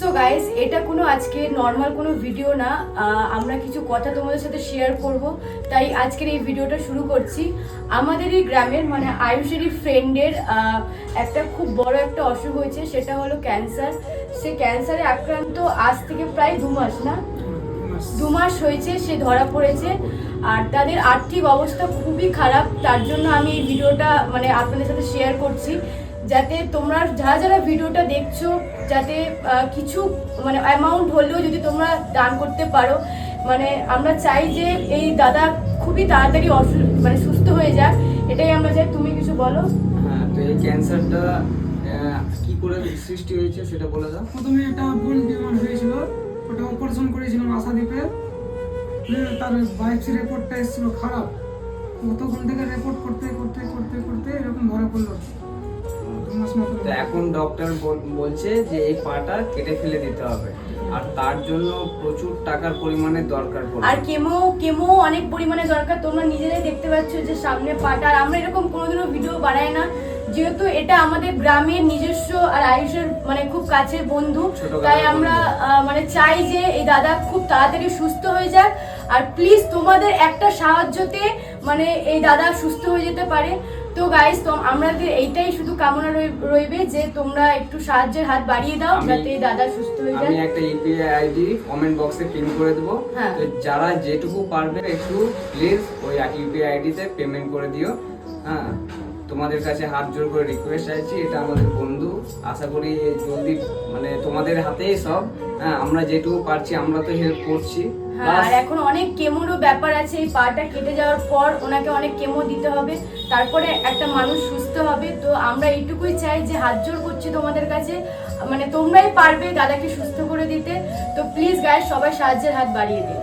So guys, এটা কোনো আজকে নর্মাল কোনো ভিডিও না, আমরা কিছু কথা তোমাদের সাথে শেয়ার করব, তাই আজকের এই ভিডিওটা শুরু করছি। আমাদের এই গ্রামের মানে আয়ুষেরই ফ্রেন্ডের একটা খুব বড় একটা অসুখ হয়েছে, সেটা হলো ক্যান্সার। সে ক্যান্সারে আক্রান্ত আজ থেকে প্রায় 2 মাস না 2 মাস হয়েছে সে ধরা পড়েছে। আর তাদের আর্থিক অবস্থা খুবই খারাপ, তার জন্য আমি এই ভিডিওটা মানে আপনাদের সাথে শেয়ার করছি, যাতে তোমরা যারা যারা ভিডিওটা দেখছো যাতে কিছু মানে অ্যামাউন্ট হলেও যদি তোমরা দান করতে পারো। মানে আমরা চাই যে এই দাদা খুবই তাড়াতাড়ি মানে সুস্থ হয়ে যাক, এটাই আমরা চাই। তুমি কিছু বলো। হ্যাঁ, তো এই ক্যান্সারটা কি করে সৃষ্টি হয়েছে সেটা বলে দাও। প্রথমে একটা বোন টিউমার হয়েছিল, ওটা অপারেশন করেছিলাম আশাদ্বীপে। তার বায়োপসি রিপোর্টটা এসেছিল খারাপ, তখন থেকে রিপোর্ট করতে করতে করতে করতে এরকম ধরা পড়লো। 2 মাস মতো। তো এখন ডক্টর বলছে যে এই পাটা কেটে ফেলে দিতে হবে, আর তার জন্য প্রচুর টাকার পরিমাণে দরকার পড়ে। আর কেমো অনেক পরিমাণে দরকার, তোমরা নিজেরাই দেখতে পাচ্ছ যে সামনে পাটা। আর আমরা এরকম কোনোদিনও ভিডিও বানাই না, যেহেতু এটা আমাদের গ্রামের নিজস্ব আর আয়ুষের মানে খুব কাছের বন্ধু, তাই আমরা মানে চাই যে এই দাদা খুব তাড়াতাড়ি সুস্থ হয়ে যাক। আর প্লিজ তোমাদের একটা সাহায্যতে মানে এই দাদা সুস্থ হয়ে যেতে পারে। তো গাইস, তো আমাদের এইটাই শুধু কামনা রইবে যে তোমরা একটু সাহায্যের হাত বাড়িয়ে দাও যাতে এই দাদা সুস্থ হয়ে যায়। আমি একটা ইউপিআই আইডি কমেন্ট বক্সে পিন করে দেবো। হ্যাঁ। তো যারা যেটুকু পারবে একটু প্লিজ ওই ইউপিআই আইডিতে পেমেন্ট করে দিও। হ্যাঁ, তোমাদের কাছে হাত জোর করে রিকোয়েস্ট চাইছি, এটা আমাদের বন্ধু, আশা করি জলদি মানে তোমাদের হাতেই সব। হ্যাঁ, আমরা যেটুকু পারছি আমরা তো হেল্প করছি। হ্যাঁ, আর এখন অনেক কেমোরও ব্যাপার আছে, এই পাটা কেটে যাওয়ার পর ওনাকে অনেক কেমো দিতে হবে, তারপরে একটা মানুষ সুস্থ হবে। তো আমরা এইটুকুই চাই যে হাত জোর করছি তোমাদের কাছে, মানে তোমরাই পারবে দাদাকে সুস্থ করে দিতে। তো প্লিজ গাইস, সবাই সাহায্যের হাত বাড়িয়ে দিন।